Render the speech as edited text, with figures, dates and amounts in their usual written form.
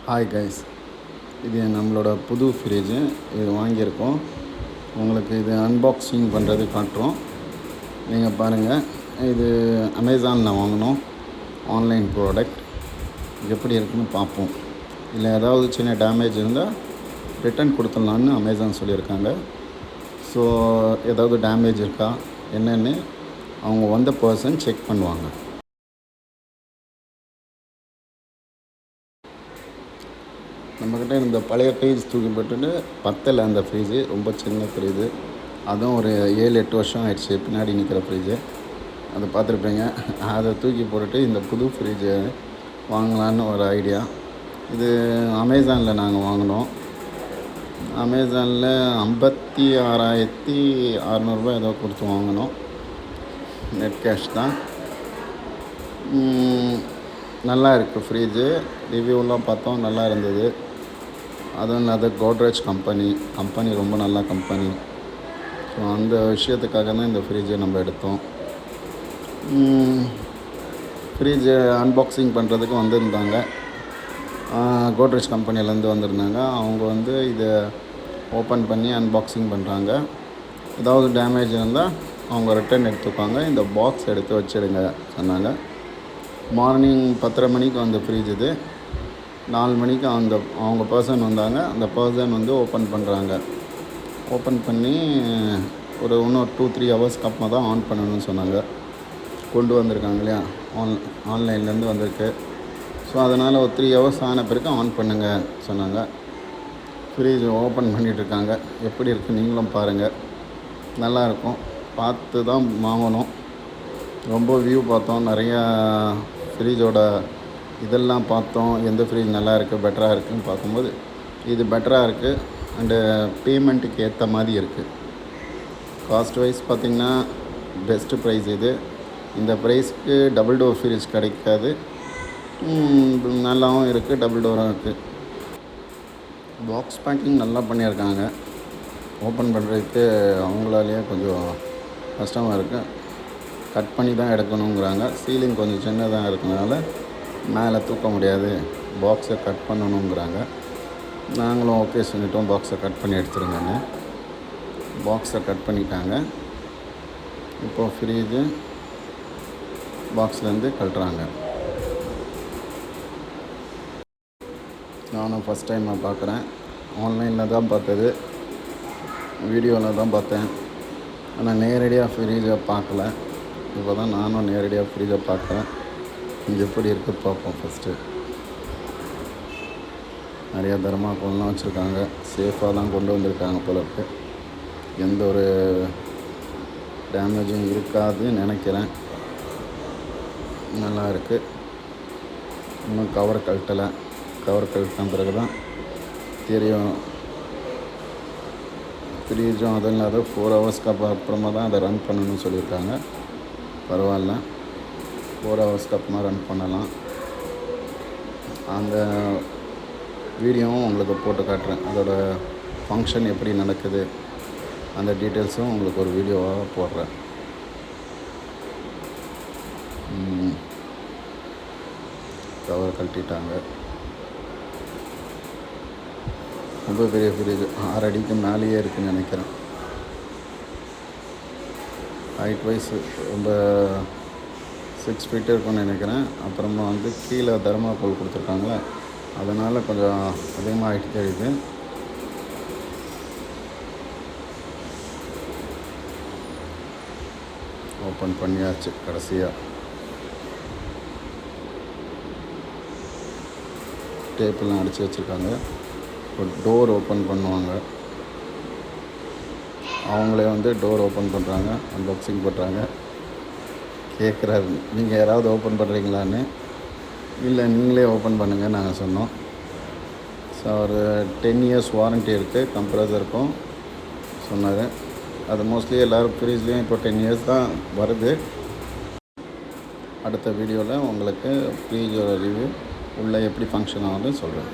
Hi guys, இது நம்மளோட புது ஃப்ரிட்ஜு. இது வாங்கியிருக்கோம். உங்களுக்கு இது அன்பாக்சிங் பண்ணுறது காட்டுறோம். நீங்கள் பாருங்கள். இது அமேசானில் வாங்கினோம். Online product. எப்படி இருக்குன்னு பார்ப்போம். இல்லை ஏதாவது சின்ன டேமேஜ் இருந்தால் ரிட்டன் கொடுத்துடலான்னு அமேசான் சொல்லியிருக்காங்க. ஸோ ஏதாவது டேமேஜ் இருக்கா என்னென்னு அவங்க வந்த பர்சன் செக் பண்ணுவாங்க. நம்மக்கிட்ட இந்த பழைய ஃப்ரிட்ஜ் தூக்கி போட்டுட்டு பத்தலை. அந்த ஃப்ரிட்ஜு ரொம்ப சின்ன ஃப்ரிட்ஜு. அதுவும் ஒரு 7-8 வருஷம் ஆயிடுச்சு. பின்னாடி நிற்கிற ஃப்ரிட்ஜு அதை பார்த்துருப்பீங்க. அதை தூக்கி போட்டுட்டு இந்த புது ஃப்ரிட்ஜு வாங்கலான்னு ஒரு ஐடியா. இது அமேசானில் நாங்கள் வாங்கினோம். அமேசானில் 56,600 ஏதோ கொடுத்து வாங்கினோம். நெட் கேஷ் தான். நல்லா இருக்குது ஃப்ரிட்ஜு. ரிவ்யூலாம் பார்த்தோம், நல்லா இருந்தது. அதுவும் இல்லாத கோட்ரேஜ் கம்பெனி ரொம்ப நல்ல கம்பெனி. ஸோ அந்த விஷயத்துக்காக தான் இந்த ஃப்ரிட்ஜை நம்ம எடுத்தோம். ஃப்ரிட்ஜை அன்பாக்சிங் பண்ணுறதுக்கு வந்திருந்தாங்க. கோட்ரேஜ் கம்பெனிலேருந்து வந்திருந்தாங்க. அவங்க இதை ஓப்பன் பண்ணி அன்பாக்சிங் பண்ணுறாங்க. ஏதாவது டேமேஜ் இருந்தால் அவங்க ரிட்டன் எடுத்துப்பாங்க. இந்த பாக்ஸ் எடுத்து வச்சிடுங்க சொன்னாங்க. மார்னிங் 10:30 மணிக்கு வந்த ஃப்ரிட்ஜ் இது. 4 மணிக்கு அவங்க பர்சன் வந்தாங்க. அந்த பர்சன் ஓப்பன் பண்ணுறாங்க. ஓப்பன் பண்ணி இன்னும் 2-3 ஹவர்ஸ்க்கு அப்புறமா தான் ஆன் பண்ணணும்னு சொன்னாங்க. கொண்டு வந்திருக்காங்க இல்லையா, ஆன்லைன்லேருந்து வந்திருக்கு. ஸோ அதனால் ஒரு 3 ஹவர்ஸ் ஆன பிறகு ஆன் பண்ணுங்க சொன்னாங்க. ஃப்ரிட்ஜ் ஓப்பன் பண்ணிகிட்ருக்காங்க. எப்படி இருக்குது நீங்களும் பாருங்கள். நல்லாயிருக்கும். பார்த்து தான் வாங்கணும். ரொம்ப வியூ பார்த்தோம், நிறையா ஃப்ரிட்ஜோட இதெல்லாம் பார்த்தோம். எந்த ஃப்ரிட்ஜ் நல்லா இருக்குது, பெட்டராக இருக்குதுன்னு பார்க்கும்போது இது பெட்டராக இருக்குது. அண்டு பேமெண்ட்டுக்கு ஏற்ற மாதிரி இருக்குது. காஸ்ட் வைஸ் பார்த்திங்கன்னா பெஸ்ட்டு ப்ரைஸ் இது. இந்த ப்ரைஸ்க்கு டபுள் டோர் ஃப்ரிட்ஜ் கிடைக்காது. நல்லாவும் இருக்குது, டபுள் டோரும் இருக்குது. பாக்ஸ் பேக்கிங் நல்லா பண்ணியிருக்காங்க. ஓப்பன் பண்ணுறதுக்கு அவங்களாலேயே கொஞ்சம் கஷ்டமாக இருக்குது. கட் பண்ணி தான் எடுக்கணுங்கிறாங்க. சீலிங் கொஞ்சம் சின்னதாக இருக்கிறதுனால மேலே தூக்க முடியாது, பாக்ஸை கட் பண்ணணுங்கிறாங்க. நாங்களும் ஓகே சொல்லிட்டோம், பாக்ஸை கட் பண்ணி எடுத்துருங்கன்னு. பாக்ஸை கட் பண்ணிட்டாங்க. இப்போது ஃப்ரிட்ஜு பாக்ஸ்லேருந்து கழட்டுறாங்க. நானும் ஃபஸ்ட் டைம் நான் பார்க்குறேன். ஆன்லைனில் தான் பார்த்தது, வீடியோவில் தான் பார்த்தேன். ஆனால் நேரடியாக ஃப்ரிட்ஜை பார்க்கல. இப்போ தான் நானும் நேரடியாக ஃப்ரிட்ஜை பார்க்குறேன். இது எப்படி இருக்குது பார்ப்போம். ஃபஸ்ட்டு நிறையா தர்மாக்கோல்லாம் வச்சுருக்காங்க. சேஃபாக தான் கொண்டு வந்திருக்காங்க போல இருக்குது. எந்த ஒரு டேமேஜும் இருக்காதுன்னு நினைக்கிறேன். நல்லா இருக்குது. இன்னும் கவர் கழட்டலை. கவர் கழட்டின பிறகு தான் தெரியும். ஃப்ரிட்ஜும் அதுவும் இல்லாத 4 ஹவர்ஸ்க்கு அப்புறமா தான் அதை ரன் பண்ணணும்னு சொல்லியிருக்காங்க. பரவாயில்ல, 4 ஹவர்ஸ்க்கு அப்புறமா ரன் பண்ணலாம். அந்த வீடியோவும் உங்களுக்கு போட்டு காட்டுறேன். அதோட ஃபங்க்ஷன் எப்படி நடக்குது அந்த டீட்டெயில்ஸும் உங்களுக்கு ஒரு வீடியோவாக போடுறேன். கவர் கழட்டிட்டாங்க. ரொம்ப பெரிய ஃப்ரிட்ஜ், 6 அடிக்கு மேலேயே இருக்குதுன்னு நினைக்கிறேன். ஹைட் வைஸ் ரொம்ப 6 ஃபீட் இருக்குன்னு நினைக்கிறேன். அப்புறமா கீழே தர்மாக்கோல் கொடுத்துருக்காங்களே, அதனால் கொஞ்சம் அதிகமாக ஹைட் தெரியுது. ஓப்பன் பண்ணியாச்சு. கடைசியாக டேப்பெல்லாம் அடித்து வச்சுருக்காங்க. ஒரு டோர் ஓப்பன் பண்ணுவாங்க. அவங்களே டோர் ஓப்பன் பண்ணுறாங்க, அன்பாக்சிங் பண்ணுறாங்க. கேட்குறாரு, நீங்கள் யாராவது ஓப்பன் பண்ணுறீங்களான்னு. இல்லை, நீங்களே ஓப்பன் பண்ணுங்கள் நாங்கள் சொன்னோம். ஸோ ஒரு 10 இயர்ஸ் வாரண்ட்டி இருக்குது கம்ப்ரஸருக்கும் சொன்னார். அது மோஸ்ட்லி எல்லோரும் ஃப்ரிட்ஜ்லேயும் இப்போ 10 இயர்ஸ் தான் வருது. அடுத்த வீடியோவில் உங்களுக்கு ஃப்ரிட்ஜோட ரிவ்யூ உள்ளே எப்படி ஃபங்க்ஷன் ஆகுதுன்னு சொல்கிறேன்.